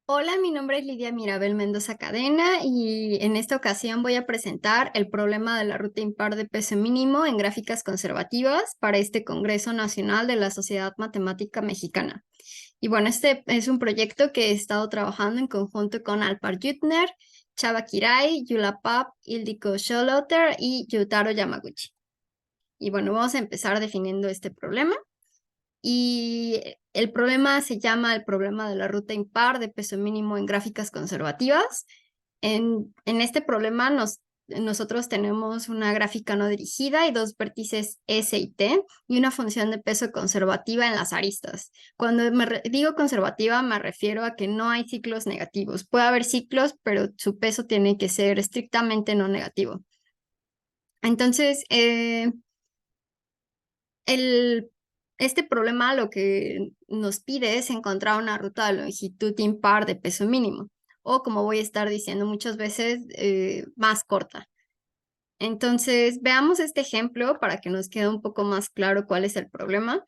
Hola, mi nombre es Lidia Mirabel Mendoza Cadena y en esta ocasión voy a presentar el problema de la ruta impar de peso mínimo en gráficas conservativas para este Congreso Nacional de la Sociedad Matemática Mexicana. Y bueno, este es un proyecto que he estado trabajando en conjunto con Alpar Yutner, Chava Kirai, Yula Pap, Ildiko Schollotter y Yutaro Yamaguchi. Y bueno, vamos a empezar definiendo este problema. Y el problema se llama el problema de la ruta impar de peso mínimo en gráficas conservativas. En este problema nosotros tenemos una gráfica no dirigida y dos vértices S y T y una función de peso conservativa en las aristas. Cuando digo conservativa me refiero a que no hay ciclos negativos. Puede haber ciclos, pero su peso tiene que ser estrictamente no negativo. Entonces, el, este problema lo que nos pide es encontrar una ruta de longitud impar de peso mínimo, o como voy a estar diciendo muchas veces, más corta. Entonces, veamos este ejemplo para que nos quede un poco más claro cuál es el problema.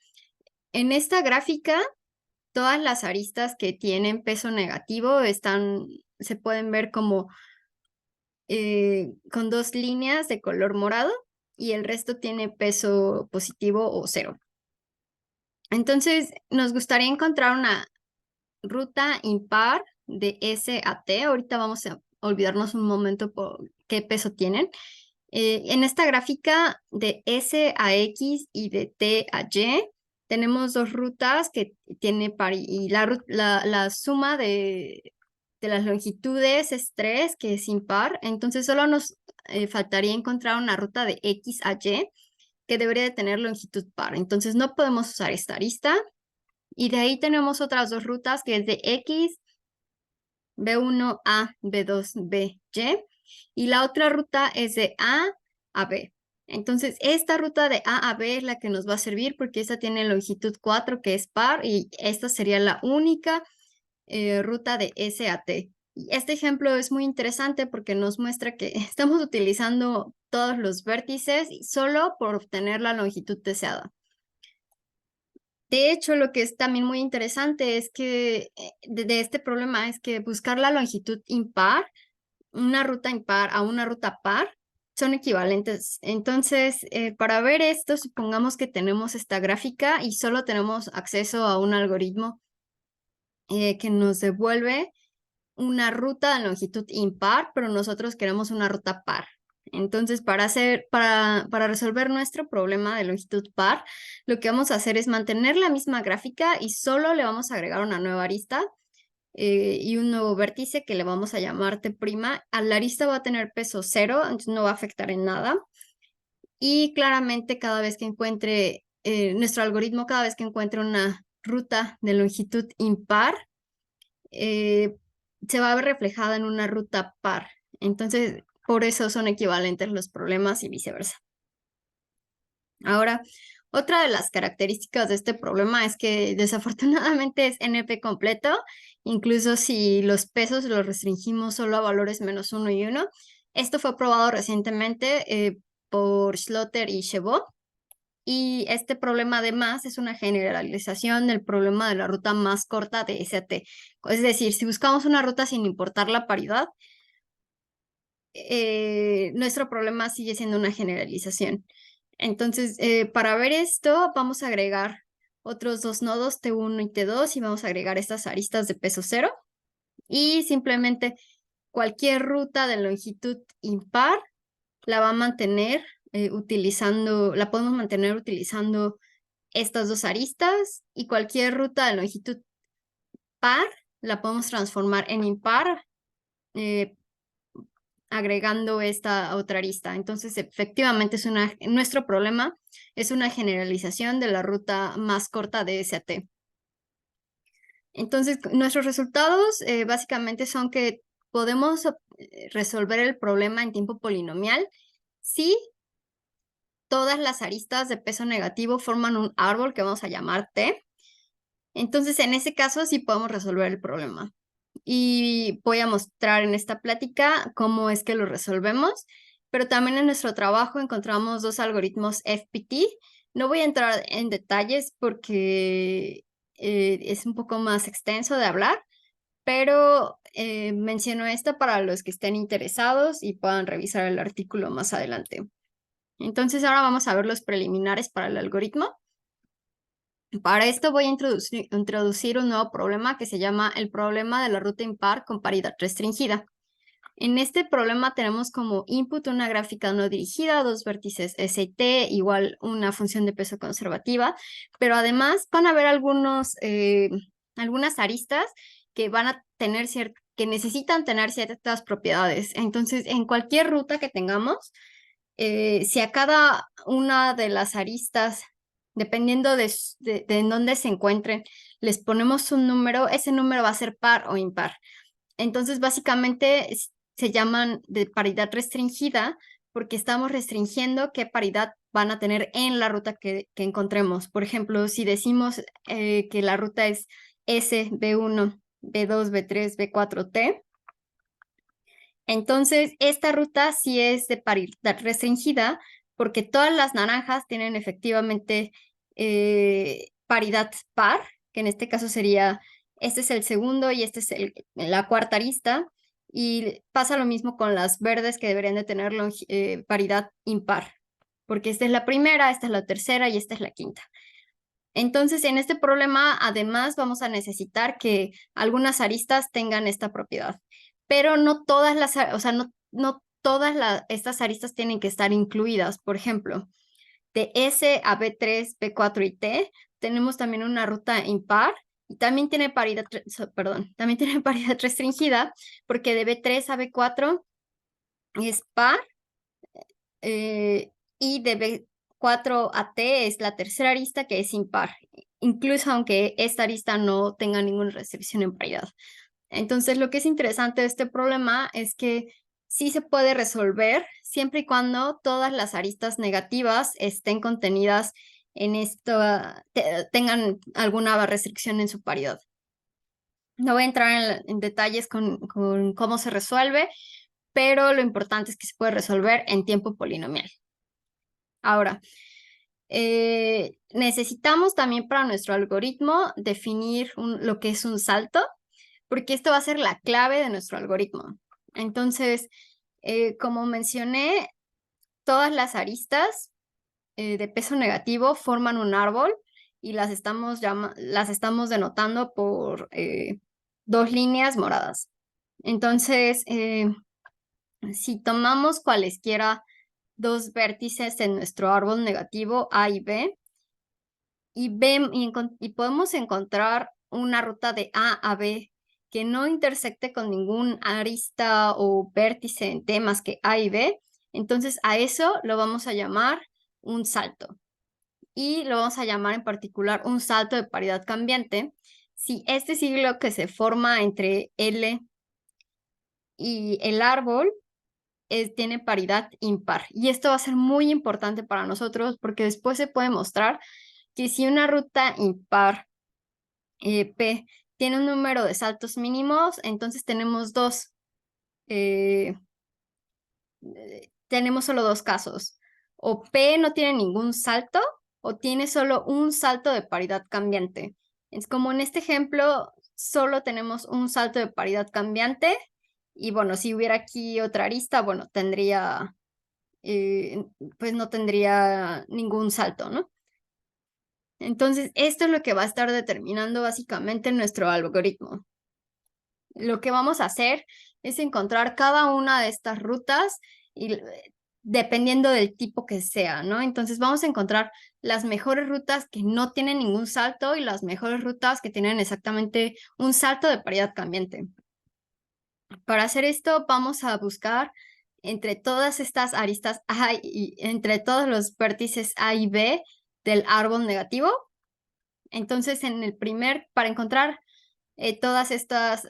En esta gráfica, todas las aristas que tienen peso negativo se pueden ver como con dos líneas de color morado y el resto tiene peso positivo o cero. Entonces, nos gustaría encontrar una ruta impar de S a T. Ahorita vamos a olvidarnos un momento por qué peso tienen. En esta gráfica de S a X y de T a Y, tenemos dos rutas que tiene par y la suma de las longitudes es 3, que es impar. Entonces, solo nos faltaría encontrar una ruta de X a Y que debería de tener longitud par. Entonces, no podemos usar esta arista. Y de ahí tenemos otras dos rutas que es de X, B1A, B2, B, Y. Y la otra ruta es de A a B. Entonces, esta ruta de A a B es la que nos va a servir porque esta tiene longitud 4, que es par, y esta sería la única ruta de S a T. Y este ejemplo es muy interesante porque nos muestra que estamos utilizando todos los vértices solo por obtener la longitud deseada. De hecho, lo que es también muy interesante es que de este problema es que buscar la longitud impar, una ruta impar a una ruta par, son equivalentes. Entonces, para ver esto, supongamos que tenemos esta gráfica y solo tenemos acceso a un algoritmo que nos devuelve una ruta de longitud impar, pero nosotros queremos una ruta par. Entonces, para resolver nuestro problema de longitud par, lo que vamos a hacer es mantener la misma gráfica y solo le vamos a agregar una nueva arista y un nuevo vértice que le vamos a llamar T'. A la arista va a tener peso 0, entonces no va a afectar en nada. Y claramente cada vez que encuentre, nuestro algoritmo cada vez que encuentre una ruta de longitud impar, eh, se va a ver reflejada en una ruta par. Entonces, por eso son equivalentes los problemas y viceversa. Ahora, otra de las características de este problema es que desafortunadamente es NP completo, incluso si los pesos los restringimos solo a valores -1 y 1. Esto fue probado recientemente por Schlotter y Chabot. Y este problema además es una generalización del problema de la ruta más corta de SAT. Es decir, si buscamos una ruta sin importar la paridad, nuestro problema sigue siendo una generalización. Entonces, para ver esto, vamos a agregar otros dos nodos, T1 y T2, y vamos a agregar estas aristas de peso 0. Y simplemente cualquier ruta de longitud impar la va a mantener la podemos mantener utilizando estas dos aristas, y cualquier ruta de longitud par la podemos transformar en impar eh, agregando esta otra arista. Entonces, efectivamente, nuestro problema es una generalización de la ruta más corta de SAT. Entonces, nuestros resultados básicamente son que podemos resolver el problema en tiempo polinomial si todas las aristas de peso negativo forman un árbol que vamos a llamar T. Entonces, en ese caso sí podemos resolver el problema. Y voy a mostrar en esta plática cómo es que lo resolvemos, pero también en nuestro trabajo encontramos dos algoritmos FPT. No voy a entrar en detalles porque es un poco más extenso de hablar, pero menciono esto para los que estén interesados y puedan revisar el artículo más adelante. Entonces ahora vamos a ver los preliminares para el algoritmo. Para esto voy a introducir un nuevo problema que se llama el problema de la ruta impar con paridad restringida. En este problema tenemos como input una gráfica no dirigida, dos vértices S y T, igual una función de peso conservativa, pero además van a haber algunas aristas que van a tener que necesitan tener ciertas propiedades. Entonces, en cualquier ruta que tengamos, si a cada una de las aristas, dependiendo de en dónde se encuentren, les ponemos un número, ese número va a ser par o impar. Entonces, básicamente se llaman de paridad restringida porque estamos restringiendo qué paridad van a tener en la ruta que encontremos. Por ejemplo, si decimos que la ruta es S, B1, B2, B3, B4, T, entonces esta ruta sí es de paridad restringida porque todas las naranjas tienen efectivamente paridad par, que en este caso sería, este es el segundo y este es la cuarta arista, y pasa lo mismo con las verdes que deberían de tener paridad impar, porque esta es la primera, esta es la tercera y esta es la quinta. Entonces, en este problema, además, vamos a necesitar que algunas aristas tengan esta propiedad, pero no todas o sea, no todas estas aristas tienen que estar incluidas. Por ejemplo, de S a B3, B4 y T, tenemos también una ruta impar y también tiene paridad, perdón, también tiene paridad restringida, porque de B3 a B4 es par, y de B4 a T es la tercera arista que es impar, incluso aunque esta arista no tenga ninguna restricción en paridad. Entonces, lo que es interesante de este problema es que sí se puede resolver siempre y cuando todas las aristas negativas estén contenidas en esto, tengan alguna restricción en su paridad. No voy a entrar en detalles con cómo se resuelve, pero lo importante es que se puede resolver en tiempo polinomial. Ahora, necesitamos también para nuestro algoritmo definir lo que es un salto, porque esto va a ser la clave de nuestro algoritmo. Entonces, como mencioné, todas las aristas de peso negativo forman un árbol y las estamos denotando por dos líneas moradas. Entonces, si tomamos cualesquiera dos vértices en nuestro árbol negativo A y B, y podemos encontrar una ruta de A a B que no intersecte con ningún arista o vértice en T más que A y B, entonces a eso lo vamos a llamar un salto. Y lo vamos a llamar en particular un salto de paridad cambiante si este siglo que se forma entre L y el árbol tiene paridad impar. Y esto va a ser muy importante para nosotros porque después se puede mostrar que si una ruta impar P tiene un número de saltos mínimos, entonces tenemos tenemos solo dos casos. O P no tiene ningún salto o tiene solo un salto de paridad cambiante. Es como en este ejemplo, solo tenemos un salto de paridad cambiante y bueno, si hubiera aquí otra arista, bueno, pues no tendría ningún salto, ¿no? Entonces, esto es lo que va a estar determinando básicamente nuestro algoritmo. Lo que vamos a hacer es encontrar cada una de estas rutas y dependiendo del tipo que sea, ¿no? Entonces vamos a encontrar las mejores rutas que no tienen ningún salto y las mejores rutas que tienen exactamente un salto de paridad cambiante. Para hacer esto vamos a buscar entre todas estas aristas A y entre todos los vértices A y B del árbol negativo. Entonces, para encontrar todas estas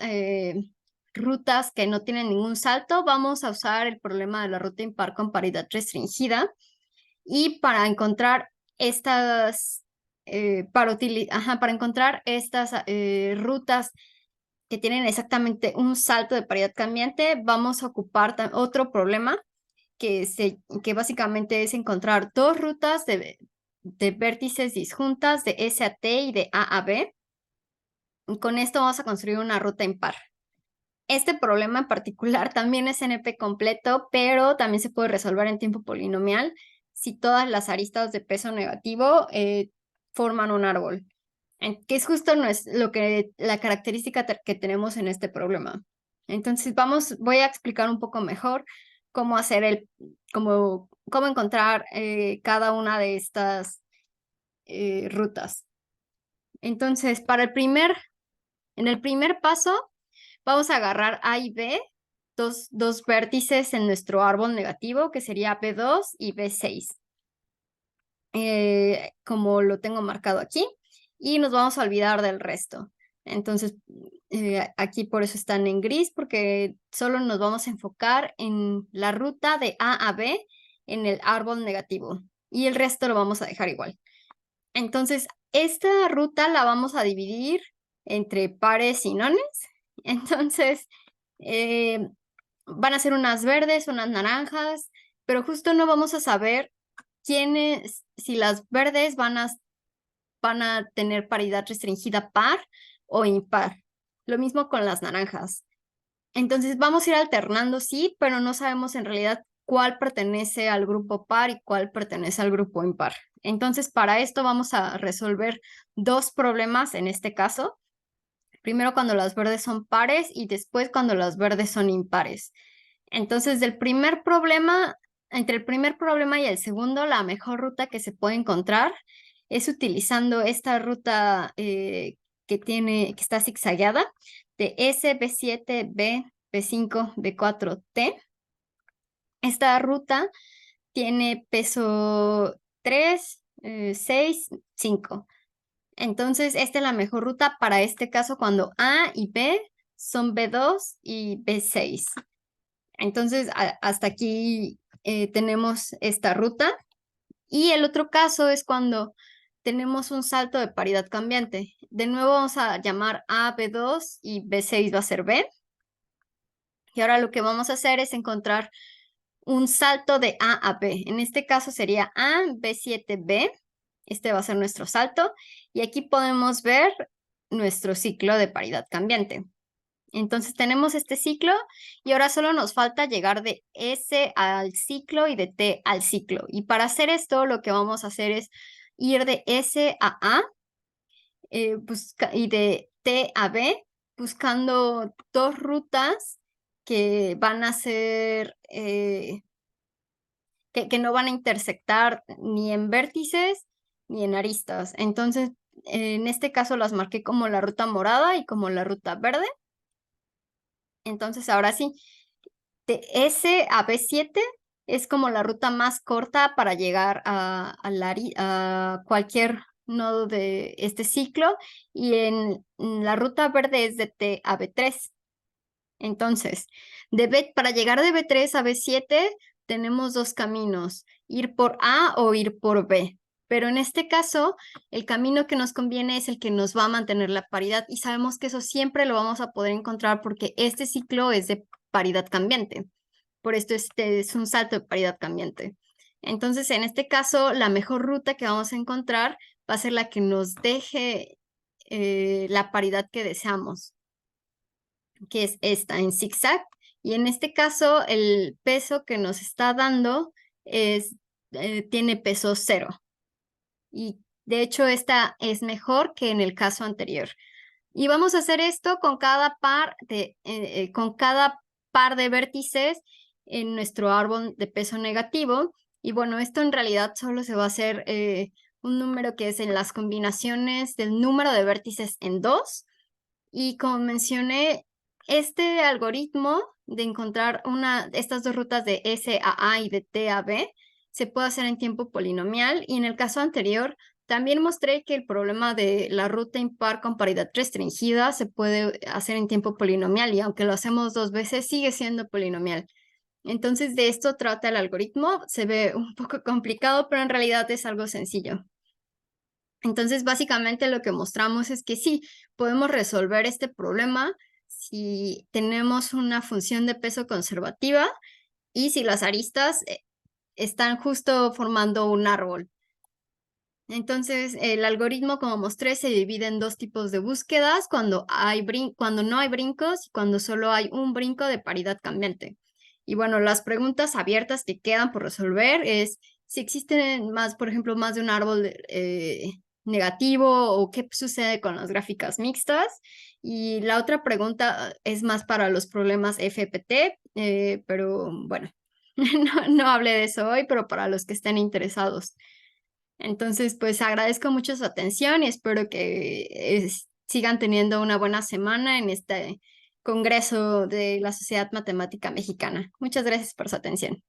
rutas que no tienen ningún salto, vamos a usar el problema de la ruta impar con paridad restringida. Y para encontrar estas, para encontrar estas rutas que tienen exactamente un salto de paridad cambiante, vamos a ocupar otro problema que básicamente es encontrar dos rutas de vértices disjuntas de S a T y de A a B. con esto vamos a construir una ruta impar. Este problema en particular también es NP completo, pero también se puede resolver en tiempo polinomial si todas las aristas de peso negativo forman un árbol, que es justo la característica que tenemos en este problema. Entonces voy a explicar un poco mejor cómo hacer cómo encontrar cada una de estas rutas. Entonces, en el primer paso, vamos a agarrar A y B, dos vértices en nuestro árbol negativo, que sería B2 y B6, como lo tengo marcado aquí, y nos vamos a olvidar del resto. Entonces, aquí por eso están en gris, porque solo nos vamos a enfocar en la ruta de A a B en el árbol negativo, y el resto lo vamos a dejar igual. Entonces, esta ruta la vamos a dividir entre pares y nones. Entonces, van a ser unas verdes, unas naranjas, pero justo no vamos a saber si las verdes van a tener paridad restringida par o impar. Lo mismo con las naranjas. Entonces, vamos a ir alternando, sí, pero no sabemos en realidad cuál pertenece al grupo par y cuál pertenece al grupo impar. Entonces, para esto vamos a resolver dos problemas en este caso. Primero cuando las verdes son pares y después cuando las verdes son impares. Entonces, entre el primer problema y el segundo, la mejor ruta que se puede encontrar es utilizando esta ruta que está zigzagueada de S, B7, B5, B4, T. Esta ruta tiene peso 3, 6, 5. Entonces, esta es la mejor ruta para este caso cuando A y B son B2 y B6. Entonces, hasta aquí tenemos esta ruta. Y el otro caso es cuando tenemos un salto de paridad cambiante. De nuevo vamos a llamar A B2 y B6 va a ser B. Y ahora lo que vamos a hacer es encontrar un salto de A a B. En este caso sería A, B7, B. Este va a ser nuestro salto. Y aquí podemos ver nuestro ciclo de paridad cambiante. Entonces tenemos este ciclo y ahora solo nos falta llegar de S al ciclo y de T al ciclo. Y para hacer esto lo que vamos a hacer es ir de S a A y de T a B buscando dos rutas que van a ser, que no van a intersectar ni en vértices ni en aristas. Entonces, en este caso las marqué como la ruta morada y como la ruta verde. Entonces, ahora sí, de S a B7 es como la ruta más corta para llegar a cualquier nodo de este ciclo y en la ruta verde es de T a B3. Entonces, para llegar de B3 a B7 tenemos dos caminos, ir por A o ir por B. Pero en este caso, el camino que nos conviene es el que nos va a mantener la paridad y sabemos que eso siempre lo vamos a poder encontrar porque este ciclo es de paridad cambiante. Por esto este es un salto de paridad cambiante. Entonces, en este caso, la mejor ruta que vamos a encontrar va a ser la que nos deje la paridad que deseamos, que es esta en zigzag. Y en este caso, el peso que nos está dando tiene peso 0. Y de hecho, esta es mejor que en el caso anterior. Y vamos a hacer esto con cada par de vértices en nuestro árbol de peso negativo. Y bueno, esto en realidad solo se va a hacer un número que es en las combinaciones del número de vértices en 2. Y como mencioné, este algoritmo de encontrar estas dos rutas de S a A y de T a B se puede hacer en tiempo polinomial. Y en el caso anterior, también mostré que el problema de la ruta impar con paridad restringida se puede hacer en tiempo polinomial y aunque lo hacemos dos veces, sigue siendo polinomial. Entonces, de esto trata el algoritmo. Se ve un poco complicado, pero en realidad es algo sencillo. Entonces, básicamente lo que mostramos es que sí, podemos resolver este problema si tenemos una función de peso conservativa y si las aristas están justo formando un árbol. Entonces, el algoritmo, como mostré, se divide en dos tipos de búsquedas, cuando no hay brincos y cuando solo hay un brinco de paridad cambiante. Y bueno, las preguntas abiertas que quedan por resolver es si existen más, por ejemplo, más de un árbol negativo o qué sucede con las gráficas mixtas. Y la otra pregunta es más para los problemas FPT, pero bueno, no hablé de eso hoy, pero para los que estén interesados. Entonces, pues agradezco mucho su atención y espero que sigan teniendo una buena semana en este Congreso de la Sociedad Matemática Mexicana. Muchas gracias por su atención.